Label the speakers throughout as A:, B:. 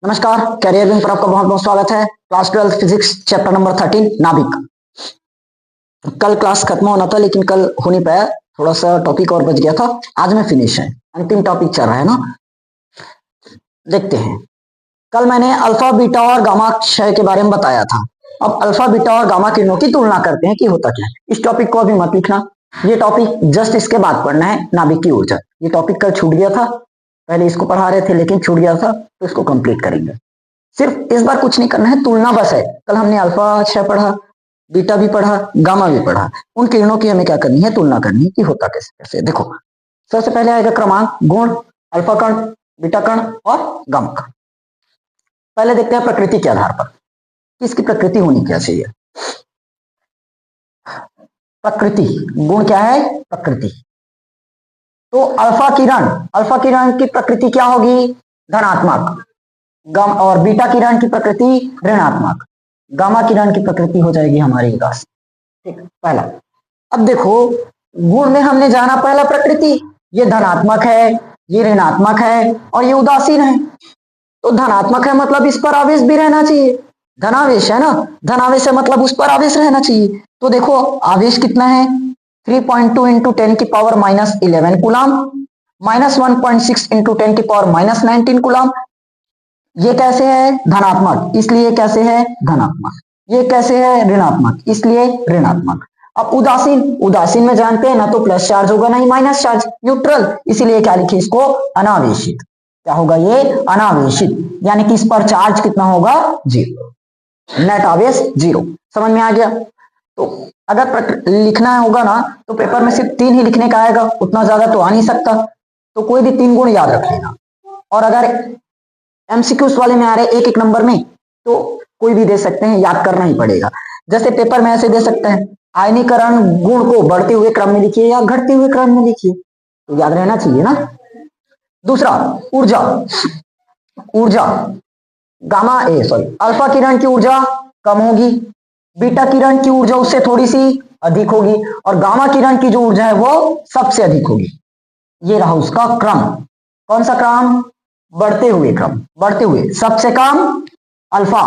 A: नमस्कार, career wing पर आपका बहुत बहुत स्वागत है। क्लास 12 फिजिक्स चैप्टर नंबर 13 नाभिक। कल क्लास खत्म होना था लेकिन कल हो नहीं पाया, थोड़ा सा टॉपिक और बच गया था। आज में फिनिश है, अंतिम टॉपिक चल रहा है ना। देखते हैं, कल मैंने अल्फा बीटा और गामा क्षय के बारे में बताया था। अब अल्फा बीटा और गामा किरणों की तुलना करते हैं कि होता क्या है। इस टॉपिक को अभी मत लिखना, ये टॉपिक जस्ट इसके बाद पढ़ना है, नाभिक की ऊर्जा। ये टॉपिक कल छूट गया था, पहले इसको पढ़ा रहे थे लेकिन छूट गया था, तो इसको कंप्लीट करेंगे। सिर्फ इस बार कुछ नहीं करना है, तुलना बस है। कल हमने अल्फा क्षय पढ़ा, बीटा भी पढ़ा, गामा भी पढ़ा। उन किरणों की हमें क्या करनी है, तुलना करनी है कि होता कैसे कैसे। देखो, सबसे पहले आएगा क्रमांक, गुण, अल्फा कण, बीटा कण और गामा कण। पहले देखते हैं प्रकृति के आधार पर किसकी प्रकृति होनी क्या चाहिए। प्रकृति, गुण क्या है, प्रकृति। तो अल्फा किरण की प्रकृति क्या होगी, धनात्मक। और बीटा किरण की प्रकृति ऋणात्मक। गामा किरण की प्रकृति हो जाएगी हमारी उदासीन। ठीक, पहला। अब देखो, गुण में हमने जाना पहला प्रकृति, ये धनात्मक है, ये ऋणात्मक है और ये उदासीन है। तो धनात्मक है मतलब इस पर आवेश भी रहना चाहिए, धनावेश है ना, धनावेश है मतलब उस पर आवेश रहना चाहिए। तो देखो आवेश कितना है, 3.2 इंटू 10 की पावर -11 कूलाम, -1.6 इंटू 10 की पावर -19 कूलाम। ये कैसे है, धनात्मक, इसलिए कैसे है, धनात्मक। ये कैसे है, ऋणात्मक, इसलिए ऋणात्मक। अब उदासीन में जानते हैं ना तो प्लस चार्ज होगा ना ही माइनस चार्ज, न्यूट्रल, इसीलिए क्या लिखे इसको, अनावेशित। क्या होगा ये, अनावेशित, यानी कि इस पर चार्ज कितना होगा, 0, नेट आवेश 0। समझ में आ गया। तो अगर लिखना होगा ना तो पेपर में सिर्फ 3 ही लिखने का आएगा, उतना ज्यादा तो आ नहीं सकता। तो कोई भी 3 गुण याद रख लेना। और अगर एमसीक्यूज वाले में आ रहे एक एक नंबर में तो कोई भी दे सकते हैं, याद करना ही पड़ेगा। जैसे पेपर में ऐसे दे सकते हैं, आयनीकरण गुण को बढ़ते हुए क्रम में लिखिए या घटते हुए क्रम में लिखिए, तो याद रहना चाहिए ना। दूसरा, ऊर्जा अल्फा किरण की ऊर्जा कम होगी, बीटा किरण की ऊर्जा उससे थोड़ी सी अधिक होगी और गामा किरण की जो ऊर्जा है वो सबसे अधिक होगी। ये रहा उसका क्रम। कौन सा क्रम, बढ़ते हुए क्रम, बढ़ते हुए। सबसे कम अल्फा,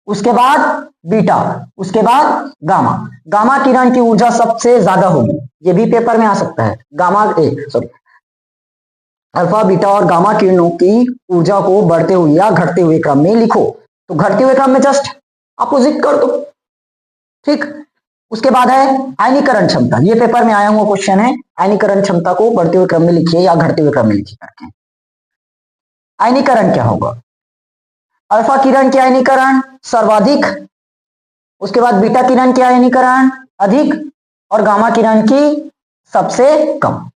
A: उसके बाद बीटा, उसके बाद गामा। गामा किरण की ऊर्जा सबसे ज्यादा होगी, ये भी पेपर में आ सकता है। अल्फा बीटा और गामा किरणों की ऊर्जा को बढ़ते हुए या घटते हुए क्रम में लिखो। तो घटते हुए क्रम में जस्ट अपोजिट कर दो। ठीक, उसके बाद है आयनीकरण क्षमता। ये पेपर में आया हुआ क्वेश्चन है, आयनीकरण क्षमता को बढ़ते हुए क्रम में लिखिए या घटते हुए क्रम में लिखिए करके। आयनीकरण क्या होगा, अल्फा किरण की आयनीकरण सर्वाधिक, उसके बाद बीटा किरण की आयनीकरण अधिक और गामा किरण की सबसे कम।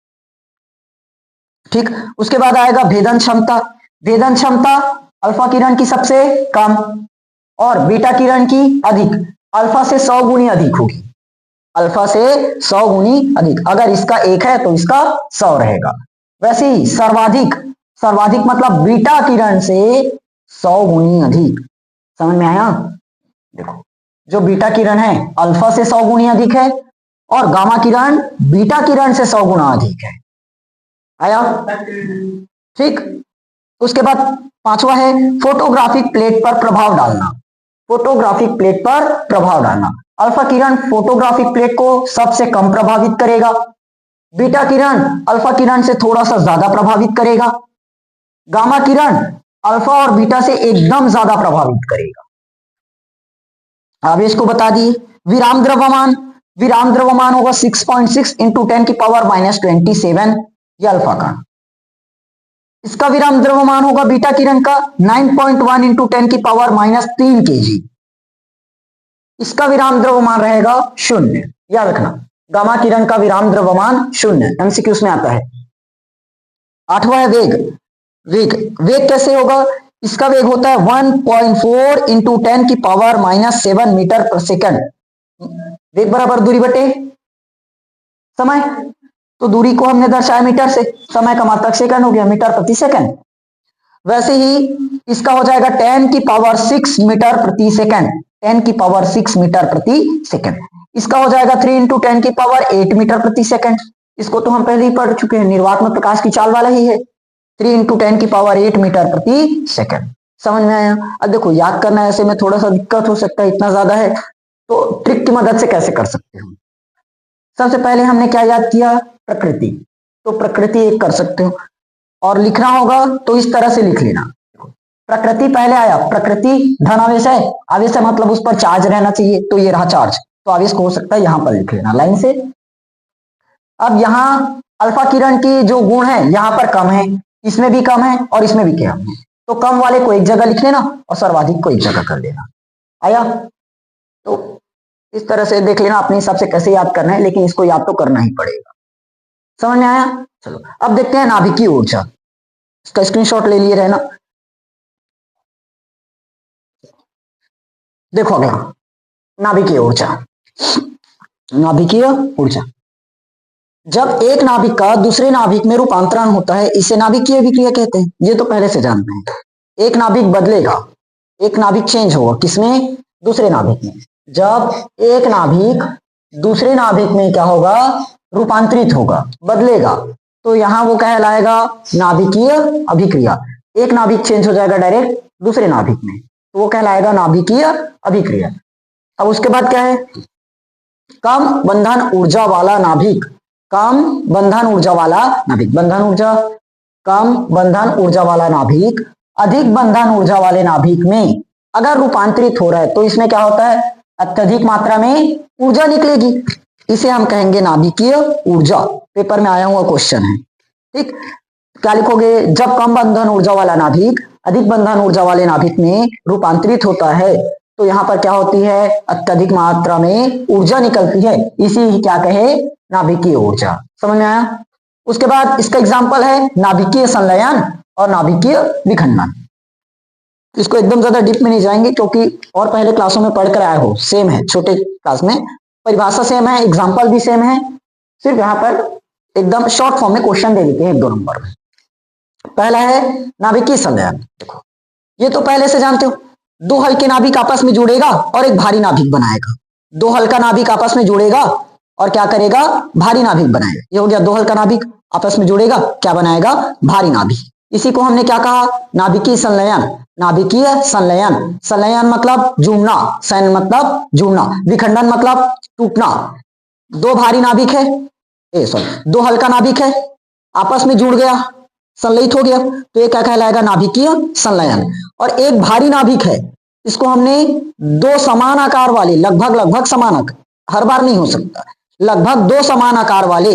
A: ठीक, उसके बाद आएगा भेदन क्षमता। भेदन क्षमता अल्फा किरण की सबसे कम और बीटा किरण की अधिक, अल्फा से 100 गुनी अधिक होगी, अल्फा से 100 गुनी अधिक। अगर इसका 1 है तो इसका 100 रहेगा। वैसे ही सर्वाधिक मतलब बीटा किरण से 100 गुनी अधिक। समझ में आया। देखो, जो बीटा किरण है अल्फा से 100 गुनी अधिक है और गामा किरण बीटा किरण से 100 गुना अधिक है। आया, ठीक। उसके बाद पांचवा है फोटोग्राफिक प्लेट पर प्रभाव डालना। फोटोग्राफिक प्लेट पर प्रभाव डालना, अल्फा किरण फोटोग्राफिक प्लेट को सबसे कम प्रभावित करेगा, बीटा किरण अल्फा किरण से थोड़ा सा ज्यादा प्रभावित करेगा, गामा किरण अल्फा और बीटा से एकदम ज्यादा प्रभावित करेगा। आवेश को बता दिए। विराम द्रव्यमान होगा 6.6 इंटू 10 की पावर -27, ये अल्फा का। इसका विराम द्रव्यमान होगा बीटा किरण का 9.1 इंटू 10 की पावर -3 kg। इसका विराम द्रव्यमान रहेगा 0, याद रखना। गामा किरण का विराम द्रव्यमान 0, एमसीक्यूज में आता है। आठवां है वेग कैसे होगा, इसका वेग होता है 1.4 इंटू 10 की पावर -7 मीटर पर सेकंड। वेग बराबर दूरी बटे समय, तो दूरी को हमने दर्शाया मीटर से, समय का मात्रक सेकंड हो गया, मीटर प्रति सेकंड। वैसे ही इसका हो जाएगा 10 की पावर 6 मीटर प्रति सेकंड, 10 की पावर 6 मीटर प्रति सेकंड। इसका हो जाएगा 3 इंटू 10 की पावर 8 मीटर प्रति सेकंड। इसको तो हम पहले ही पढ़ चुके हैं, निर्वात में प्रकाश की चाल वाला ही है। 3 इंटू 10 की पावर 8 मीटर प्रति सेकंड। समझ में आया? अब देखो याद करना ऐसे में थोड़ा सा दिक्कत हो सकता है, इतना ज्यादा है, तो ट्रिक की मदद से कैसे कर सकते हो। सबसे पहले हमने क्या याद किया, प्रकृति, तो प्रकृति एक कर सकते हो, और लिखना होगा तो इस तरह से लिख लेना। प्रकृति पहले आया, प्रकृति धन आवेश है, आवेश है मतलब उस पर चार्ज रहना चाहिए, तो ये रहा चार्ज, तो आवेश को हो सकता है यहां पर लिख लेना लाइन से। अब यहाँ अल्फा किरण की जो गुण है यहाँ पर कम है, इसमें भी कम है और इसमें भी कम है, तो कम वाले को एक जगह लिख लेना और सर्वाधिक को एक जगह कर लेना। आया? तो इस तरह से देख लेना अपने हिसाब से कैसे याद करना है, लेकिन इसको याद तो करना ही पड़ेगा। समझ में आया? चलो अब देखते हैं नाभिकीय ऊर्जा, इसका स्क्रीनशॉट ले लिए रहना। देखो अगला नाभिकीय ऊर्जा। नाभिकीय ऊर्जा, जब एक नाभिक का दूसरे नाभिक में रूपांतरण होता है इसे नाभिकीय अभिक्रिया कहते हैं, ये तो पहले से जानते हैं। एक नाभिक बदलेगा, एक नाभिक चेंज होगा, किसमें? दूसरे नाभिक में। जब एक नाभिक दूसरे नाभिक में क्या होगा, रूपांतरित होगा, बदलेगा, तो यहां वो कहलाएगा नाभिकीय अभिक्रिया। एक नाभिक चेंज हो जाएगा डायरेक्ट दूसरे नाभिक में, तो वो कहलाएगा नाभिकीय अभिक्रिया। अब उसके बाद क्या है, कम बंधन ऊर्जा वाला नाभिक, कम बंधन ऊर्जा वाला नाभिक, बंधन ऊर्जा, कम बंधन ऊर्जा वाला नाभिक अधिक बंधन ऊर्जा वाले नाभिक में अगर रूपांतरित हो रहा है तो इसमें क्या होता है, अत्यधिक मात्रा में ऊर्जा निकलेगी, इसे हम कहेंगे नाभिकीय ऊर्जा। पेपर में आया हुआ क्वेश्चन है, ठीक। क्या लिखोगे, जब कम बंधन ऊर्जा वाला नाभिक अधिक बंधन ऊर्जा वाले नाभिक में रूपांतरित होता है तो यहाँ पर क्या होती है, अत्यधिक मात्रा में ऊर्जा निकलती है, इसी क्या कहे, नाभिकीय ऊर्जा। समझ में आया? उसके बाद इसका एग्जांपल है नाभिकीय संलयन और नाभिकीय विखंडन। इसको एकदम ज्यादा डीप में नहीं जाएंगे क्योंकि और पहले क्लासों में पढ़कर आए हो, सेम है, छोटे क्लास में परिभाषा सेम है, एग्जाम्पल भी सेम है, सिर्फ यहाँ पर एकदम शॉर्ट फॉर्म में क्वेश्चन दे देते हैं 1-2 नंबर में। पहला है नाभिकीय संलयन। देखो ये तो पहले से जानते हो, दो हल्के नाभिक आपस में जुड़ेगा और एक भारी नाभिक बनाएगा, दो हल्का नाभिक आपस में जुड़ेगा और क्या करेगा, भारी नाभिक बनाएगा। ये हो गया, दो हल्का नाभिक आपस में जुड़ेगा, क्या बनाएगा, भारी नाभिक। इसी को हमने क्या कहा, नाभिकीय संलयन। नाभिकीय संलयन, संलयन मतलब जुड़ना, संलयन मतलब जुड़ना, विखंडन मतलब टूटना। दो भारी नाभिक है, सॉरी दो हल्का नाभिक है, आपस में जुड़ गया, संलयित हो गया, तो ये क्या कहलाएगा, नाभिकीय संलयन। और एक भारी नाभिक है, इसको हमने दो समान आकार वाले, लगभग समान आकार, हर बार नहीं हो सकता, लगभग दो समान आकार वाले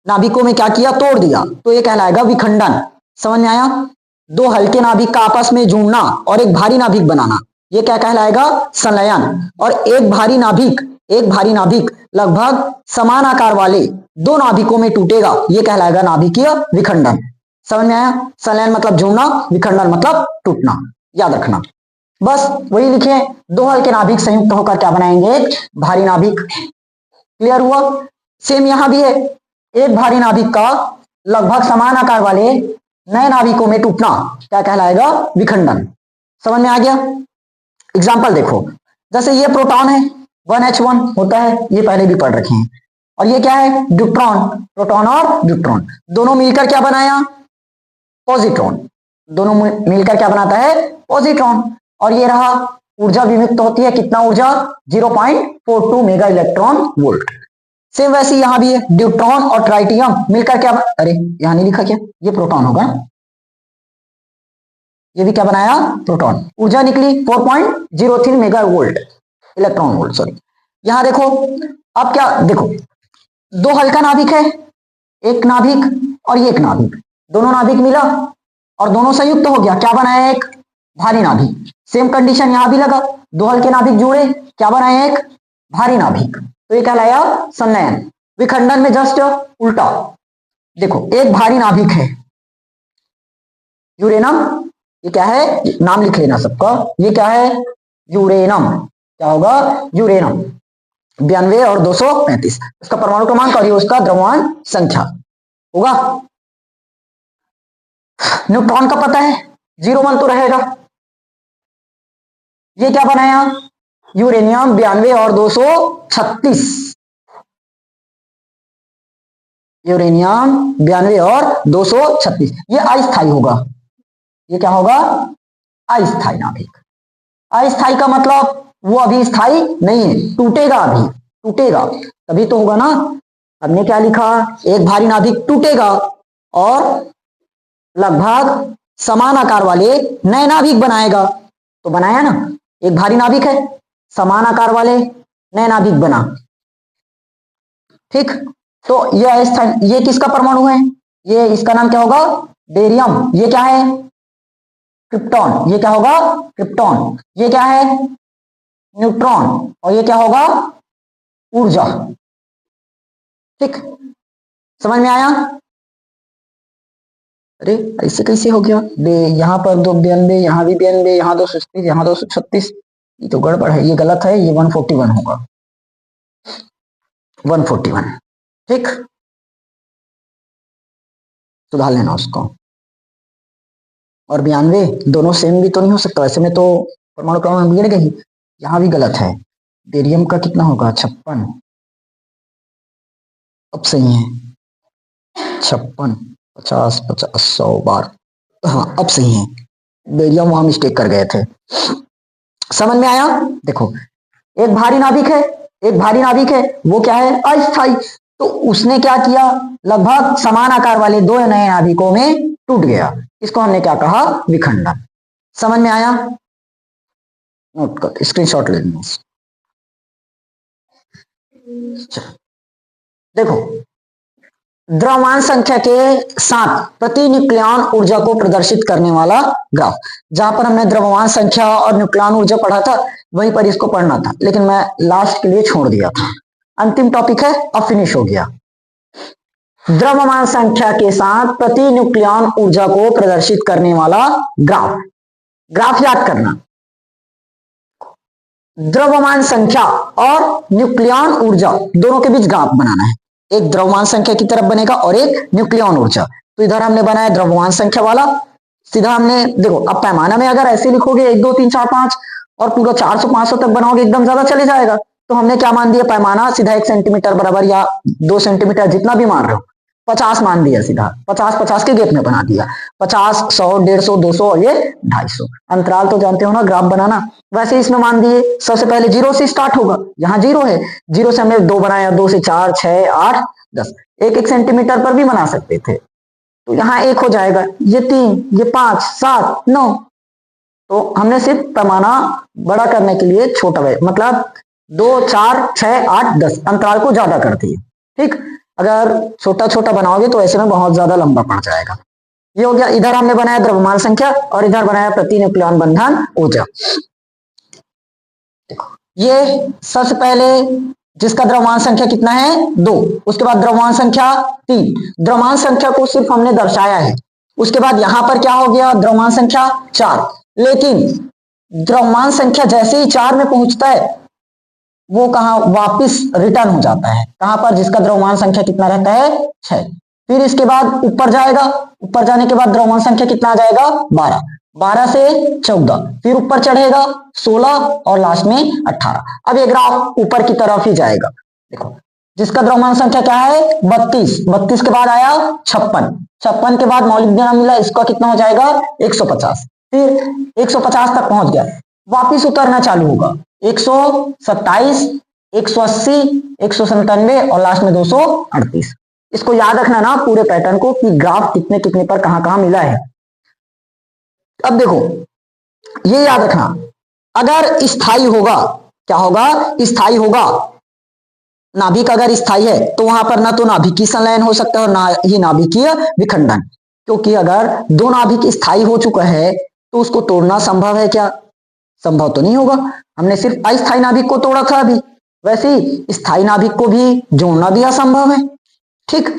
A: नाभिकों में क्या किया, तोड़ दिया, तो ये कहलाएगा विखंडन। समझ में आया? दो हल्के नाभिक का आपस में जुड़ना और एक भारी नाभिक बनाना, ये क्या कहलाएगा, संलयन। और एक भारी नाभिक लगभग समान आकार वाले दो नाभिकों में टूटेगा, ये कहलाएगा नाभिकीय विखंडन। समझ में आया? संलयन मतलब जुड़ना, विखंडन मतलब टूटना, याद रखना। बस वही लिखे, दो हल्के नाभिक संयुक्त होकर क्या बनाएंगे, एक भारी नाभिक। क्लियर हुआ? सेम यहां भी है, एक भारी नाभिक का लगभग समान आकार वाले नए नाभिकों में टूटना क्या कहलाएगा, विखंडन। समझ में आ गया? एग्जाम्पल देखो, जैसे ये प्रोटॉन है, 1H1 होता है, ये पहले भी पढ़ रखे हैं, और ये क्या है, न्यूट्रॉन, प्रोटॉन और न्यूट्रॉन दोनों मिलकर क्या बनाया, पॉजिट्रॉन, दोनों मिलकर क्या बनाता है, पॉजिट्रॉन। और ये रहा, ऊर्जा विमुक्त होती है, कितना ऊर्जा, 0.42 मेगा इलेक्ट्रॉन वोल्ट। सेम वैसे यहां भी है, ड्यूट्रॉन और ट्राइटियम मिलकर क्या, अरे यहां नहीं लिखा क्या, ये प्रोटॉन होगा, ये भी क्या बनाया, प्रोटॉन, ऊर्जा निकली 4.03 mega volt, electron volt, sorry. यहां देखो, अब क्या देखो, दो हल्का नाभिक है, एक नाभिक और ये एक नाभिक, दोनों नाभिक मिला और दोनों संयुक्त हो गया, क्या बनाया, एक भारी नाभिक। सेम कंडीशन यहां भी लगा, दो हल्के नाभिक जुड़े, क्या बनाया, एक भारी नाभिक, तो ये कहलाया संलयन। विखंडन में जस्ट उल्टा, देखो एक भारी नाभिक है, यूरेनम, ये क्या है, नाम लिख लेना सबका, ये क्या है, यूरेनम, क्या होगा, यूरेनम 92 और 235, उसका परमाणु क्रमांक और ये उसका द्रव्यमान संख्या होगा। न्यूट्रॉन का पता है, 0.1 तो रहेगा। ये क्या बनाया, यूरेनियम 92 और 236, यूरेनियम 92 और 236, ये अस्थायी होगा, ये क्या होगा, अस्थाई नाभिक। अस्थाई का मतलब वो अभी स्थाई नहीं है, टूटेगा, अभी टूटेगा तभी तो होगा ना। हमने क्या लिखा, एक भारी नाभिक टूटेगा और लगभग समान आकार वाले नए नाभिक बनाएगा। तो बनाया ना, एक भारी नाभिक है, समान आकार वाले नए नाभिक बना। ठीक, तो ये अस्थाई, ये किसका परमाणु है, ये इसका नाम क्या होगा, बेरियम। ये क्या है, क्रिप्टॉन। ये क्या होगा, क्रिप्टॉन। ये क्या है, न्यूट्रॉन। और ये क्या होगा, ऊर्जा। ठीक, समझ में आया। अरे ऐसे कैसे हो गया, यहाँ पर 92, यहाँ भी 92, यहाँ 236, यहाँ 236, ये तो गड़बड़ है, ये गलत है, ये 141 होगा, 141। ठीक, सुधार लेना उसको। और 92 दोनों सेम भी तो नहीं हो सकता, ऐसे में तो परमाणु क्रम बिगड़ गई। यहाँ भी गलत है, बेरियम का कितना होगा, 56। अब सही है, 56, 50, 50, 100 बार, हाँ अब सही है। बेरियम वहां मिस्टेक कर गए थे। समझ में आया। देखो, एक भारी नाभिक है, एक भारी नाभिक है, वो क्या है, अस्थाई। तो उसने क्या किया, लगभग समान आकार वाले दो नए नाभिकों में टूट गया। इसको हमने क्या कहा, विखंडन। समझ में आया, नोट कर, स्क्रीनशॉट ले लेना। देखो, द्रव्यमान संख्या के साथ प्रति न्यूक्लियन ऊर्जा को प्रदर्शित करने वाला ग्राफ। जहां पर हमने द्रव्यमान संख्या और न्यूक्लियन ऊर्जा पढ़ा था, वहीं पर इसको पढ़ना था, लेकिन मैं लास्ट के लिए छोड़ दिया था। अंतिम टॉपिक है, अब फिनिश हो गया। द्रव्यमान संख्या के साथ प्रति न्यूक्लियन ऊर्जा को प्रदर्शित करने वाला ग्राफ। ग्राफ याद करना, द्रव्यमान संख्या और न्यूक्लियन ऊर्जा दोनों के बीच ग्राफ बनाना है। एक द्रव्यमान संख्या की तरफ बनेगा और एक न्यूक्लियन ऊर्जा। तो इधर हमने बनाया द्रव्यमान संख्या वाला, सीधा हमने देखो, अब पैमाना में अगर ऐसे लिखोगे 1 2 3 4 5 और पूरा 400 500 तक बनाओगे, एकदम ज्यादा चले जाएगा। तो हमने क्या मान दिया, पैमाना सीधा 1 सेंटीमीटर बराबर या 2 सेंटीमीटर, जितना भी मान रहे हो, 50 मान दिया, सीधा 50-50 के गैप में बना दिया। 50, 100, 150, 200 और ये 250। अंतराल तो जानते हो ना ग्राफ बनाना। वैसे इसमें मान दिए, सबसे पहले 0 से स्टार्ट होगा, यहाँ 0 है, 0 से हमने 2 बनाया, 2 से 4, 6, 8, 10, 1-1 सेंटीमीटर पर भी बना सकते थे। तो यहाँ 1 हो जाएगा, ये 3, ये 5, 7, 9। तो हमने सिर्फ पैमाना बड़ा करने के लिए छोटा, मतलब 2, 4, 6, 8, 10 अंतराल को ज्यादा कर दिए। ठीक, अगर छोटा छोटा बनाओगे तो ऐसे में बहुत ज्यादा लंबा पड़ जाएगा। ये हो गया, इधर हमने बनाया द्रव्यमान संख्या और इधर बनाया प्रति न्यूक्लियन बंधन ऊर्जा। ये सबसे पहले जिसका द्रव्यमान संख्या कितना है, 2, उसके बाद द्रव्यमान संख्या 3। द्रव्यमान संख्या को सिर्फ हमने दर्शाया है। उसके बाद यहां पर क्या हो गया, द्रव्यमान संख्या 4। लेकिन द्रव्यमान संख्या जैसे ही 4 में पहुंचता है, वो कहां वापिस रिटर्न हो जाता है, कहां पर, जिसका द्रव्यमान संख्या कितना रहता है, 6। फिर इसके बाद ऊपर जाएगा, ऊपर जाने के बाद द्रव्यमान संख्या कितना आ जाएगा, 12, 12 से 14, फिर ऊपर चढ़ेगा 16 और लास्ट में 18। अब ये ग्राफ ऊपर की तरफ ही जाएगा। देखो, जिसका द्रव्यमान संख्या क्या है, 32, 32 के बाद आया 56, 56 के बाद मौलिक द्रव्यमान मिला, इसका कितना हो जाएगा, 150, फिर 150 तक पहुंच गया, वापिस उतरना चालू होगा, 127, 180, 197 और लास्ट में 238। इसको याद रखना ना पूरे पैटर्न को, कि ग्राफ कितने कितने पर कहां कहां मिला है। अब देखो, ये याद रखना, अगर स्थायी होगा, क्या होगा, स्थायी होगा, नाभिक अगर स्थायी है तो वहां पर ना तो नाभिकीय संलयन हो सकता है और ना ही नाभिकीय विखंडन। क्योंकि अगर दो नाभिक स्थायी हो चुका है तो उसको तोड़ना संभव है क्या, संभव तो नहीं होगा। हमने सिर्फ अस्थायी नाभिक को तोड़ा था अभी, वैसे ही स्थायी नाभिक को भी जोड़ना भी असंभव है। ठीक,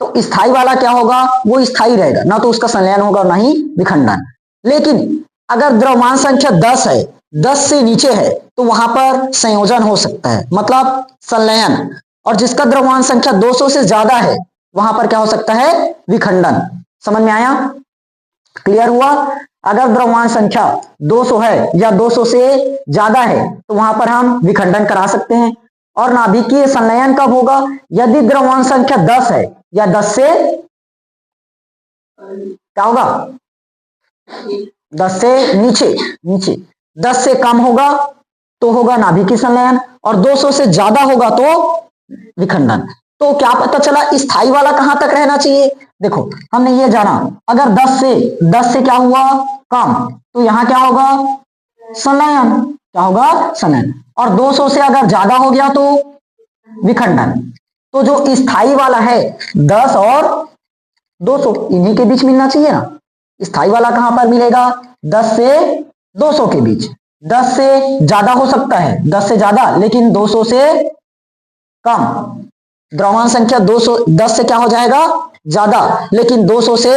A: तो स्थायी वाला क्या होगा, वो स्थायी रहेगा, ना तो उसका संलयन होगा ना ही विखंडन। लेकिन अगर द्रव्यमान संख्या 10 है, 10 से नीचे है, तो वहां पर संयोजन हो सकता है, मतलब संलयन। और जिसका द्रव्यमान संख्या 200 से ज्यादा है, वहां पर क्या हो सकता है, विखंडन। समझ में आया, क्लियर हुआ। अगर द्रव्यमान संख्या 200 है या 200 से ज्यादा है, तो वहां पर हम विखंडन करा सकते हैं। और नाभिकीय संलयन कब होगा, यदि द्रव्यमान संख्या 10 है या 10 से क्या होगा, 10 से नीचे नीचे 10 से कम होगा तो होगा नाभिकीय संलयन, और 200 से ज्यादा होगा तो विखंडन। तो क्या पता चला स्थायी वाला कहां तक रहना चाहिए? देखो हमने ये जाना, अगर 10 से क्या हुआ कम, तो यहां क्या होगा संलयन, क्या होगा संलयन, और 200 से अगर ज्यादा हो गया तो विखंडन। तो जो स्थायी वाला है 10 और 200 इन्हीं के बीच मिलना चाहिए ना। स्थायी वाला कहां पर मिलेगा? 10 से 200 के बीच। 10 से ज्यादा हो सकता है, 10 से ज्यादा, लेकिन 200 से कम। द्रव्यमान संख्या 200 10 से क्या हो जाएगा ज्यादा, लेकिन 200 से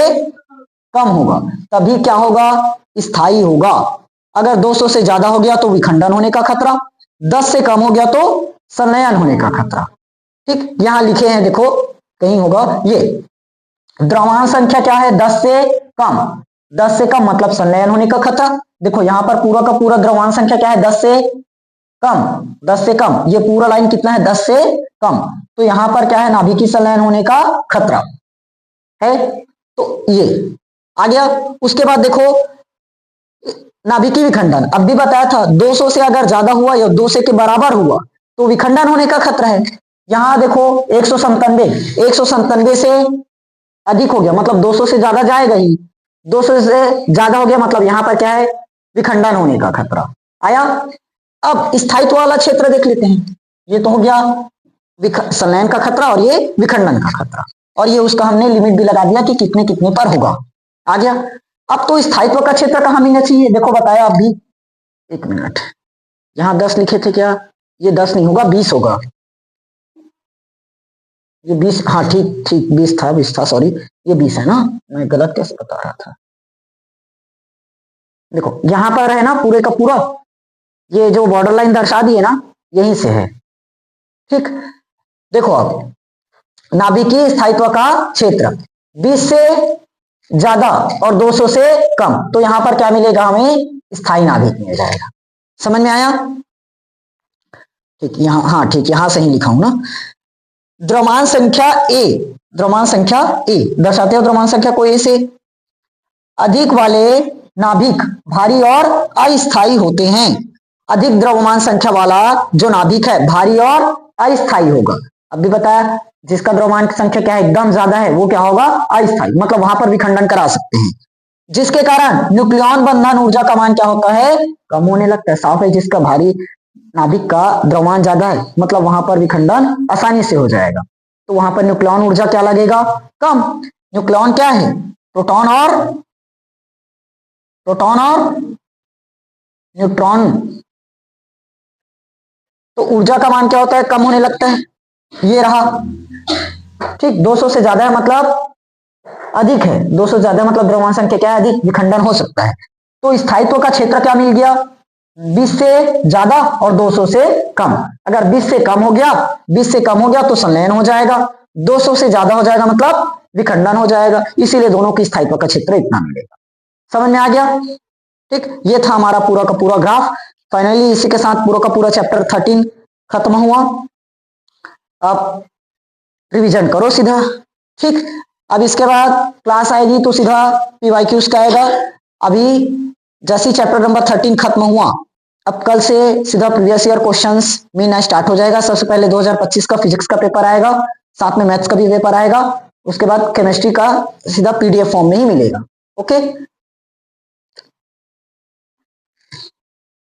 A: कम होगा, तभी क्या होगा स्थायी होगा। अगर 200 से ज्यादा हो गया तो विखंडन होने का खतरा, 10 से कम हो गया तो संलयन होने का खतरा। ठीक, यहां लिखे हैं देखो, कहीं होगा ये द्रव्यमान संख्या क्या है 10 से कम, 10 से कम मतलब संलयन होने का खतरा। देखो यहां पर पूरा का पूरा द्रव्यमान संख्या क्या है 10 से कम, 10 से कम, ये पूरा लाइन कितना है 10 से कम, तो यहां पर क्या है नाभिकीय संलयन होने का खतरा है। तो ये आ गया। उसके बाद देखो नाभिकीय विखंडन, अब भी बताया था 200 से अगर ज्यादा हुआ या 200 के बराबर हुआ तो विखंडन होने का खतरा है। यहां देखो 197 से अधिक हो गया मतलब 200 से ज्यादा जाएगा ही, 200 से ज्यादा हो गया मतलब यहां पर क्या है विखंडन होने का खतरा आया। अब स्थायित्व वाला क्षेत्र देख लेते हैं, ये तो हो गया संलयन का खतरा और ये विखंडन का खतरा, और ये उसका हमने लिमिट भी लगा दिया कि कितने कितने पर होगा, आ गया। अब तो स्थायित्व का क्षेत्र कहां मिलना चाहिए, देखो बताया अभी, एक मिनट, यहां 10 लिखे थे क्या, ये 10 नहीं होगा 20 होगा, ये 20, हाँ ठीक ठीक 20 था सॉरी, ये 20 है ना, मैं गलत कैसे बता रहा था। देखो यहां पर है ना पूरे का पूरा, ये जो बॉर्डर लाइन दर्शा दी है ना यहीं से है। ठीक, देखो अब नाभिकीय स्थायित्व का क्षेत्र 20 से ज्यादा और 200 से कम, तो यहां पर क्या मिलेगा हमें स्थायी नाभिक मिल जाएगा। समझ में आया? ठीक, यहां हाँ ठीक, यहां से ही लिखा हूं ना। द्रव्यमान संख्या ए, द्रव्यमान संख्या ए दर्शाते हो, द्रव्यमान संख्या को ए से अधिक वाले नाभिक भारी और अस्थायी होते हैं। अधिक द्रव्यमान संख्या वाला जो नाभिक है भारी और अस्थायी होगा। अब भी बताया जिसका द्रव्यमान संख्या क्या है एकदम ज्यादा है वो क्या होगा अस्थायी, मतलब वहां पर विखंडन करा सकते हैं, जिसके कारण न्यूक्लियन बंधन ऊर्जा का मान क्या होता है कम होने लगता है। साफ है जिसका भारी नाभिक का द्रव्यमान ज्यादा है मतलब वहां पर विखंडन आसानी से हो जाएगा, तो वहां पर न्यूक्लियन ऊर्जा क्या लगेगा कम। न्यूक्लियन क्या है प्रोटॉन और न्यूट्रॉन, तो ऊर्जा का मान क्या होता है कम होने लगता है, ये रहा। ठीक, 200 से ज्यादा है मतलब अधिक है, 200 से ज्यादा मतलब द्रव्यमान संख्या क्या है अधिक, विखंडन हो सकता है। तो स्थायित्व का क्षेत्र क्या मिल गया 20 से ज्यादा और 200 से कम। अगर 20 से कम हो गया तो संलयन हो जाएगा, 200 से ज्यादा हो जाएगा मतलब विखंडन हो जाएगा, इसीलिए दोनों की स्थायित्व का क्षेत्र इतना मिलेगा। समझ में आ गया? ठीक, ये था हमारा पूरा का पूरा ग्राफ। फाइनली इसी के साथ पूरा का पूरा चैप्टर 13 खत्म हुआ। अब रिवीजन करो सीधा। ठीक, अब इसके बाद क्लास आएगी तो सीधा PYQs का आएगा। अभी जैसे चैप्टर नंबर 13 खत्म हुआ, अब कल से सीधा प्रीवियस ईयर क्वेश्चंस मिलना स्टार्ट हो जाएगा। सबसे पहले 2025 का फिजिक्स का पेपर आएगा, साथ में मैथ्स का भी पेपर आएगा, उसके बाद केमिस्ट्री का सीधा PDF फॉर्म में ही मिलेगा। ओके।